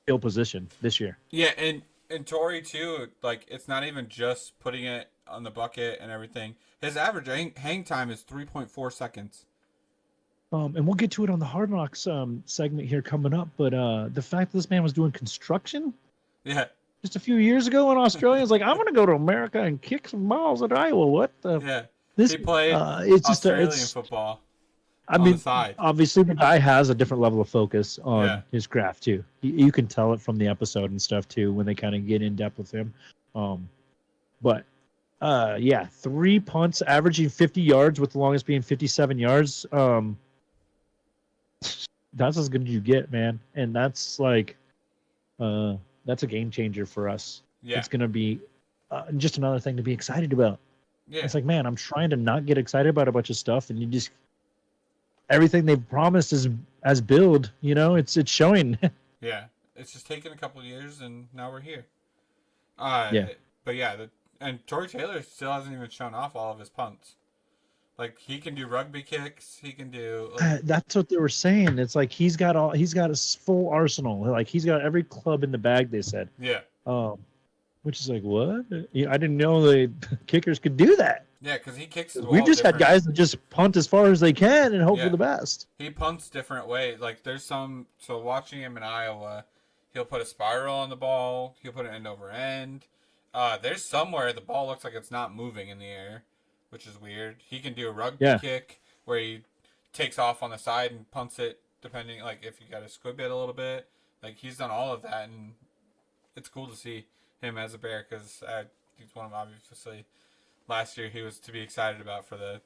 field position this year. Yeah, and Tory too. Like, it's not even just putting it on the bucket and everything. His average hang time is 3.4 seconds. And we'll get to it on the Hard Knocks segment here coming up. But the fact that this man was doing construction, just a few years ago in Australia, is like, I'm going to go to America and kick some balls at Iowa. What the? Yeah. He played it's Australian just football. I mean, obviously the guy has a different level of focus on his craft too. You can tell it from the episode and stuff too when they kind of get in depth with him. But 3 punts, averaging 50 yards with the longest being 57 yards. That's as good as you get, man. And that's like, that's a game changer for us. Yeah. It's going to be just another thing to be excited about. Yeah. It's like, man, I'm trying to not get excited about a bunch of stuff, and you just everything they've promised is as build. It's showing. Yeah, it's just taken a couple of years, and now we're here. But and Tory Taylor still hasn't even shown off all of his punts. Like, he can do rugby kicks. He can do. That's what they were saying. It's like he's got a full arsenal. Like he's got every club in the bag. They said. Yeah. Which is like, what? I didn't know the kickers could do that. Yeah, because he kicks the ball. We've just had guys that just punt as far as they can and hope for the best. He punts different ways. Like, there's some. So watching him in Iowa, he'll put a spiral on the ball. He'll put it end over end. There's somewhere the ball looks like it's not moving in the air, which is weird. He can do a rugby kick where he takes off on the side and punts it, depending, like, if you got to squib it a little bit. Like, he's done all of that, and it's cool to see him as a Bear, because he's one of, obviously, last year he was to be excited about for the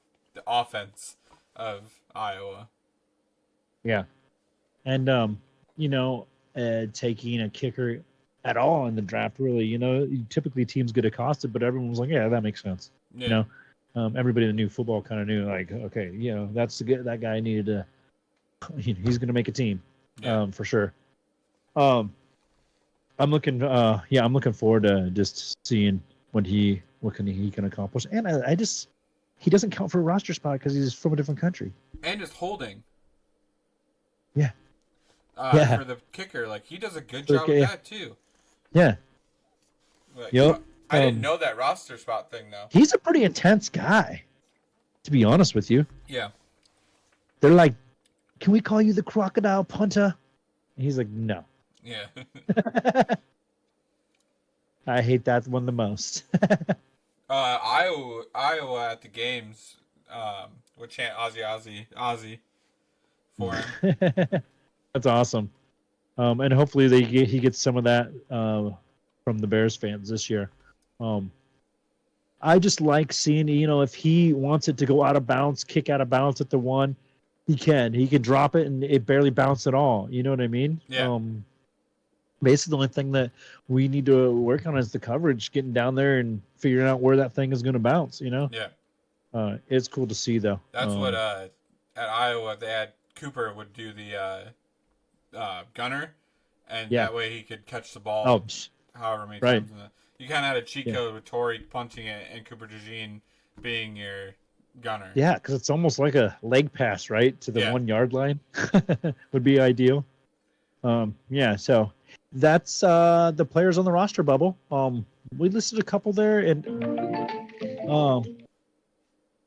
offense of Iowa. Yeah. And, taking a kicker at all in the draft, really, typically teams get accosted, but everyone was like, yeah, that makes sense. Yeah. Everybody that knew football kind of knew, like, okay, that guy needed to, he's going to make a team, for sure. I'm looking. I'm looking forward to just seeing he can accomplish. And I just he doesn't count for a roster spot because he's from a different country. And just holding. Yeah. Yeah. For the kicker, like he does a good job Okay. with that too. Yeah. Like, Yep. I didn't know that roster spot thing though. He's a pretty intense guy, to be honest with you. Yeah. They're like, "Can we call you the crocodile punter?" And he's like, "No." Yeah. I hate that one the most. Iowa at the games would chant Ozzy for him. That's awesome. And hopefully he gets some of that from the Bears fans this year. I just like seeing, if he wants it to go out of bounds, kick out of bounds at the one, he can. He can drop it and it barely bounce at all. You know what I mean? Yeah. Basically, the only thing that we need to work on is the coverage, getting down there and figuring out where that thing is going to bounce. Yeah. It's cool to see though. That's what at Iowa they had Cooper would do the gunner, and that way he could catch the ball however many times. You kind of had a cheat code with Torrey punting it and Cooper DeJean being your gunner. Yeah, because it's almost like a leg pass, right, to the 1 yard line. Would be ideal. So that's the players on the roster bubble. We listed a couple there, and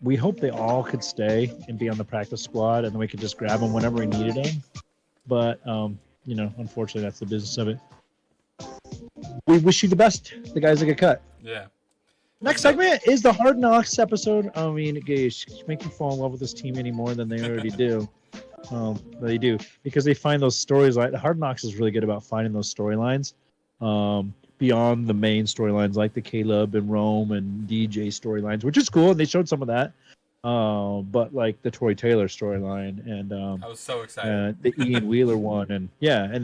we hope they all could stay and be on the practice squad, and then we could just grab them whenever we needed them. But unfortunately, that's the business of it. We wish you the best, the guys that get cut. Yeah. Next segment is the Hard Knocks episode. I mean, guys, make you fall in love with this team any more than they already do. They do, because they find those stories. Like Hard Knocks is really good about finding those storylines beyond the main storylines, like the Caleb and Rome and DJ storylines, which is cool, and they showed some of that. But like the Troy Taylor storyline, and I was so excited. The Ian Wheeler one, and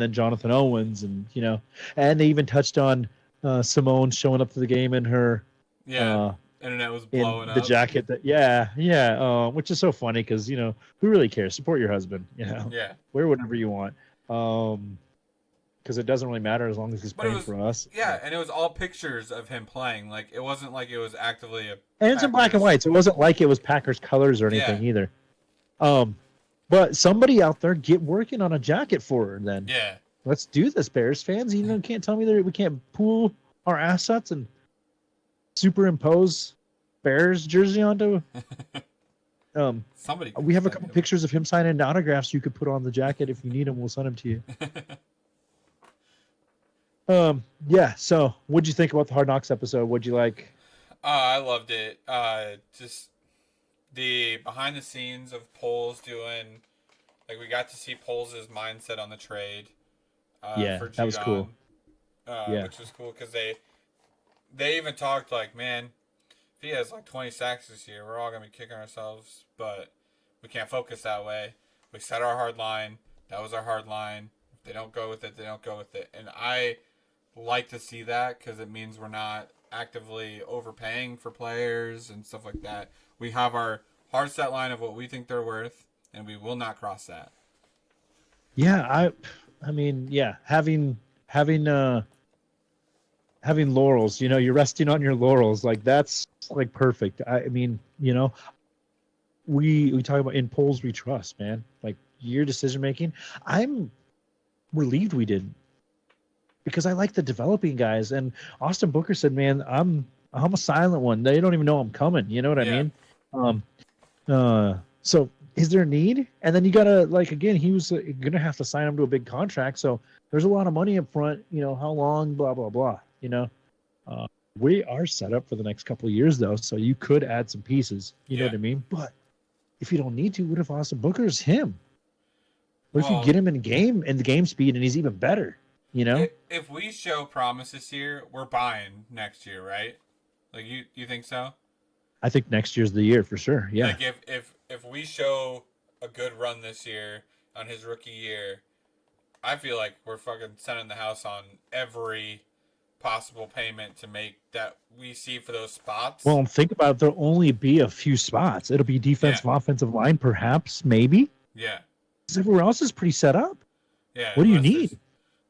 then Jonathan Owens, and and they even touched on Simone showing up to the game in her internet was blowing up. The jacket which is so funny because who really cares? Support your husband, wear whatever you want, because it doesn't really matter as long as he's playing for us. Yeah, and it was all pictures of him playing. Like it wasn't like it was actively and it's in black and white, so it wasn't like it was Packers colors or anything either. But somebody out there get working on a jacket for her then. Yeah, let's do this, Bears fans. You can't tell me that we can't pool our assets and superimpose Bears jersey onto. Somebody. We have a couple pictures of him signing autographs you could put on the jacket if you need them. We'll send them to you. So what'd you think about the Hard Knocks episode? What'd you like? I loved it. Just the behind the scenes of Poles doing, like we got to see Poles' mindset on the trade. For Judon, that was cool. Which was cool because they even talked like, man, if he has like 20 sacks this year, we're all gonna be kicking ourselves, but we can't focus that way. We set our hard line. That was our hard line. If they don't go with it, they don't go with it. And I like to see that because it means we're not actively overpaying for players and stuff like that. We have our hard set line of what we think they're worth, and we will not cross that. Yeah, I mean, having laurels, you're resting on your laurels, like that's like perfect. I mean, we talk about in polls we trust, man. Like your decision making, I'm relieved we didn't, because I like the developing guys. And Austin Booker said, man, I'm a silent one. They don't even know I'm coming. You know what I mean? So is there a need? And then you gotta, like, again, he was gonna have to sign him to a big contract, so there's a lot of money up front. How long? Blah blah blah. We are set up for the next couple of years though, so you could add some pieces. You know what I mean? But if you don't need to, what if Austin Booker's him? What if you get him in the game speed, and he's even better? If we show promise this year, we're buying next year, right? Like you think so? I think next year's the year for sure. Yeah. Like if we show a good run this year on his rookie year, I feel like we're fucking sending the house on every possible payment to make that we see for those spots. Well, think about it, there'll only be a few spots. It'll be defensive, offensive line, perhaps, maybe. Yeah. Because everywhere else is pretty set up. Yeah. What do you need?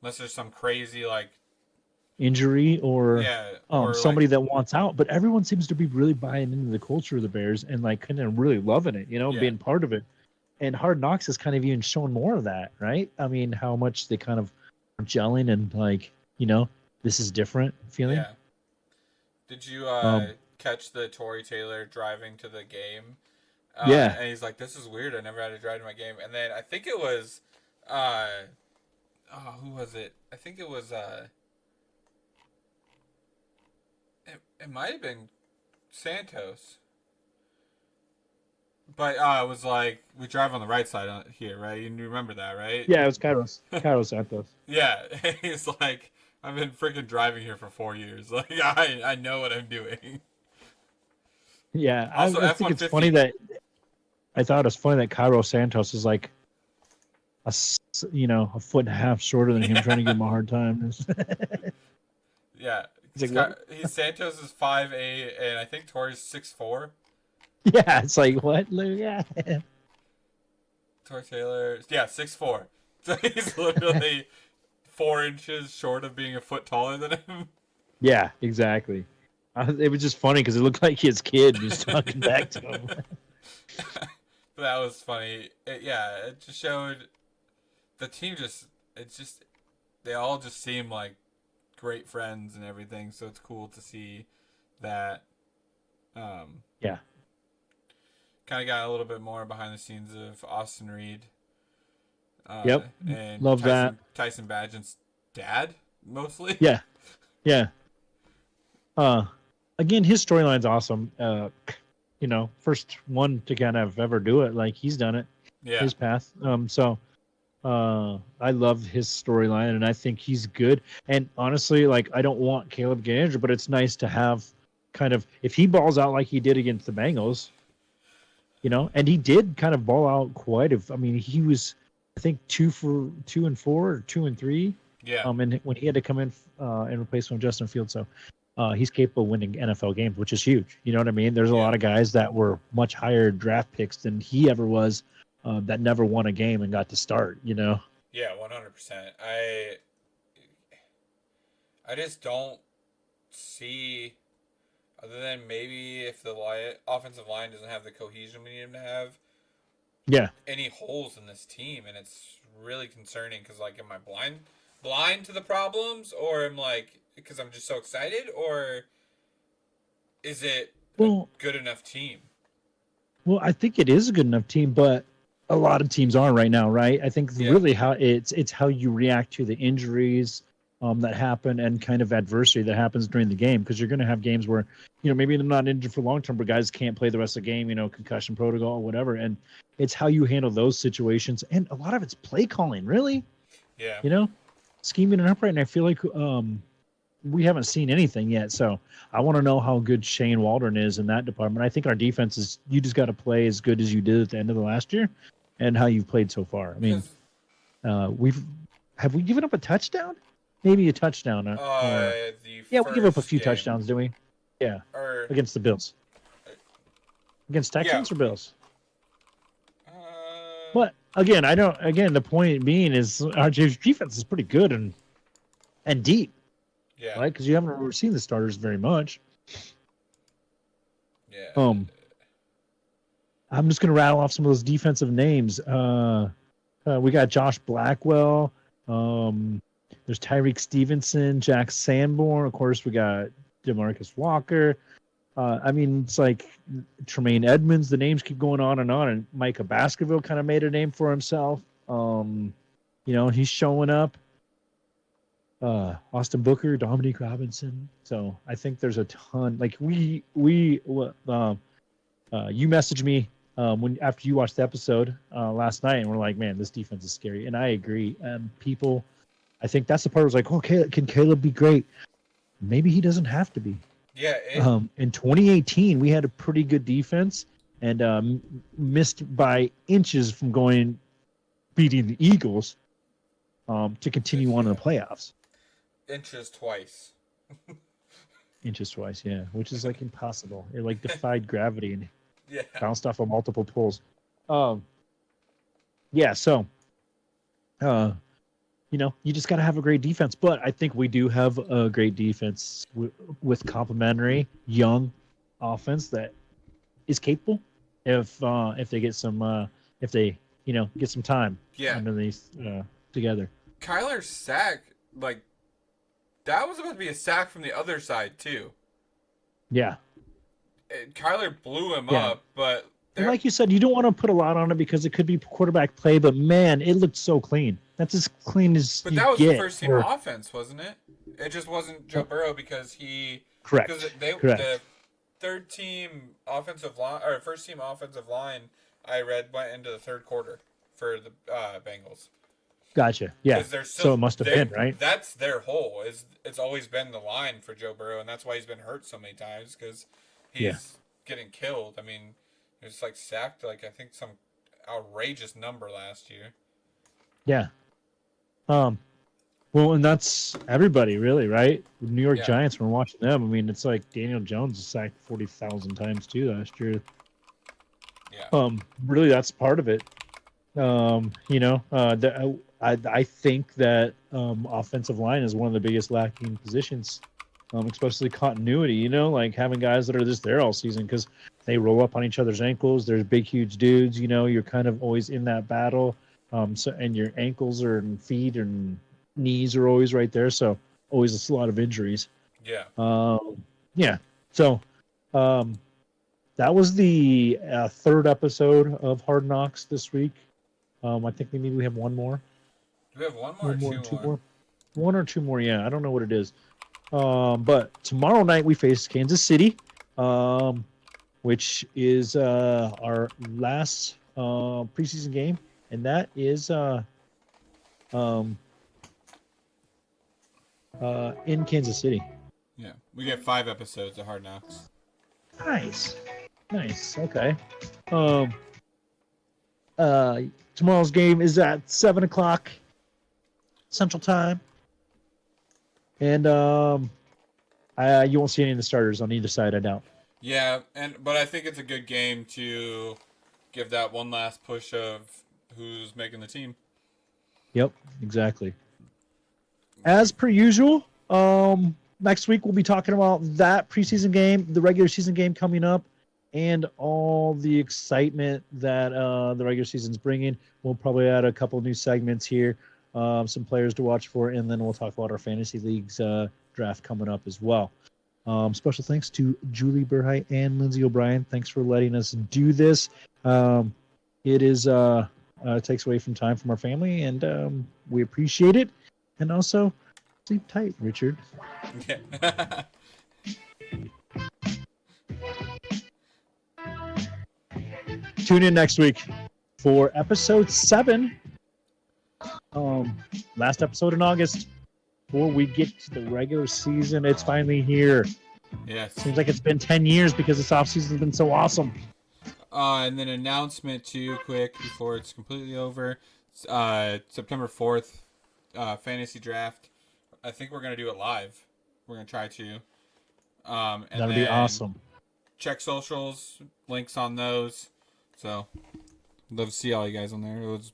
Unless there's some crazy like injury or Yeah, or like somebody that wants out. But everyone seems to be really buying into the culture of the Bears and like kind of really loving it, yeah, being part of it. And Hard Knocks has kind of even shown more of that, right? I mean, how much they kind of are gelling and like, this is different feeling. yeah. Did you Um, catch the Tory Taylor driving to the game? yeah, And he's like, "This is weird. I never had to drive to my game." And then I think it was, uh, oh, who was it? I think it was, it might have been Santos. But it was like we drive on the right side here, right? You remember that, right? yeah, it was Kairos Santos. Yeah, he's like, I've been freaking driving here for 4 years. Like I know what I'm doing. Yeah, Also, I F think one it's funny fifty. that I thought it's funny that Kairos Santos is like a foot and a half shorter than him, trying to give Yeah, him a hard time. yeah. He's like, what? He's Santos is 5'8", and I think Torres 6'4". Yeah, it's like what? Yeah, Tor Taylor, yeah, 6'4". So he's literally 4 inches short of being a foot taller than him. yeah, exactly. It was just funny because it looked like his kid was talking back to him. That was funny. Yeah, it just showed the team just. It's just they all just seem like great friends and everything. So it's cool to see that. Yeah, Kind of got a little bit more behind the scenes of Austin Reed. yep, And love that. Tyson Badgett's dad mostly. Yeah, yeah. Uh, Again, his storyline's awesome. First one to kind of ever do it, like he's done it, Yeah, his path. I love his storyline, and I think he's good. And honestly, like I don't want Caleb to get injured, but it's nice to have kind of if he balls out like he did against the Bengals, and he did kind of ball out quite a. I mean, he was, I think 2 for 2 and 4 or 2 and 3. yeah, And when he had to come in replacement of Justin Fields, so he's capable of winning NFL games, which is huge. You know what I mean? There's a yeah, lot of guys that were much higher draft picks than he ever was, that never won a game and got to start. yeah. 100%. I just don't see, other than maybe if the offensive line doesn't have the cohesion we need them to have, Yeah. any holes in this team, and it's really concerning because like, am I blind to the problems, or am like because I'm just so excited, or is it a Well, good enough team? well, I think it is a good enough team, but a lot of teams are right now, right? I think Yeah, really how it's how you react to the injuries that happen and kind of adversity that happens during the game, because you're going to have games where maybe they're not injured for long term, but guys can't play the rest of the game, concussion protocol, whatever, and it's how you handle those situations, and a lot of it's play calling, really, yeah, scheming it up right. And I feel like we haven't seen anything yet, so I want to know how good Shane Waldron is in that department. I think our defense is you just got to play as good as you did at the end of the last year, and how you've played so far. I mean, because have we given up a touchdown? Maybe a touchdown, or the yeah, we give up a first few game, touchdowns, do we? Yeah, or against the Bills, against Texans or Bills. uh, But again, I don't. Again, the point being is our defense is pretty good and deep, yeah, right? Because you haven't really seen the starters very much. yeah, I'm just gonna rattle off some of those defensive names. We got Josh Blackwell. There's Tyreek Stevenson, Jack Sanborn. Of course, we got DeMarcus Walker. I mean, it's like Tremaine Edmonds. The names keep going on, and Micah Baskerville kind of made a name for himself. He's showing up. Austin Booker, Dominique Robinson. So I think there's a ton. Like you messaged me after you watched the episode last night, and we're like, man, this defense is scary, and I agree. I think that's the part. Was like, okay, can Caleb be great? Maybe he doesn't have to be. yeah. In 2018, we had a pretty good defense, and missed by inches from beating the Eagles to continue on in the playoffs. Inches twice. Inches twice, yeah, which is like impossible. It like defied gravity and Yeah, bounced off of multiple pulls. Yeah, so you just got to have a great defense. But I think we do have a great defense with complementary young offense that is capable if they get some if they get some time Yeah. under these together. Kyler's sack, like, that was about to be a sack from the other side, too. Yeah. Kyler blew him Yeah. up, but... And like you said, you don't want to put a lot on it because it could be quarterback play, but man, it looked so clean. That's as clean as But you that was get. the first team offense, wasn't it? It just wasn't Joe Burrow because he... Correct. Because Correct. the third team offensive line, or first team offensive line, I read, went into the third quarter for the Bengals. Gotcha. Yeah. So it must have been, right? That's their hole. It's always been the line for Joe Burrow, and that's why he's been hurt so many times because he's getting killed. I mean, he was like sacked I think some outrageous number last year. Yeah. Well, and that's everybody really, right? The New York Giants, when we're watching them, I mean, it's like Daniel Jones was sacked 40,000 times too last year. Yeah. Really, that's part of it. I think that offensive line is one of the biggest lacking positions, especially continuity. Like having guys that are just there all season because they roll up on each other's ankles. There's big, huge dudes. You're kind of always in that battle. And your ankles and feet and knees are always right there. So always a lot of injuries. Yeah. Yeah. So that was the third episode of Hard Knocks this week. I think maybe we have one more. Do we have one more or two more? One or two more, yeah. I don't know what it is. But tomorrow night we face Kansas City, which is our last preseason game, and that is in Kansas City. Yeah, we get 5 episodes of Hard Knocks. Nice. Okay. Tomorrow's game is at 7:00 Central Time, and you won't see any of the starters on either side, I doubt. Yeah, but I think it's a good game to give that one last push of who's making the team. Yep, exactly. As per usual, next week we'll be talking about that preseason game, the regular season game coming up, and all the excitement that the regular season's bringing. We'll probably add a couple new segments here, some players to watch for, and then we'll talk about our fantasy leagues draft coming up as well. Special thanks to Julie Burhite and Lindsay O'Brien. Thanks for letting us do this. It is takes away from time from our family, and we appreciate it. And also, sleep tight, Richard. Yeah. Tune in next week for episode 7. Last episode in August. Before we get to the regular season, it's finally here. Yes. Seems like it's been 10 years because this offseason has been so awesome. And then announcement too, quick before it's completely over. September 4th, fantasy draft. I think we're gonna do it live. We're gonna try to. And that'll be awesome. Check socials, links on those. So, love to see all you guys on there. It was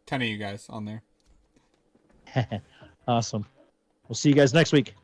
10 of you guys on there. Awesome. We'll see you guys next week.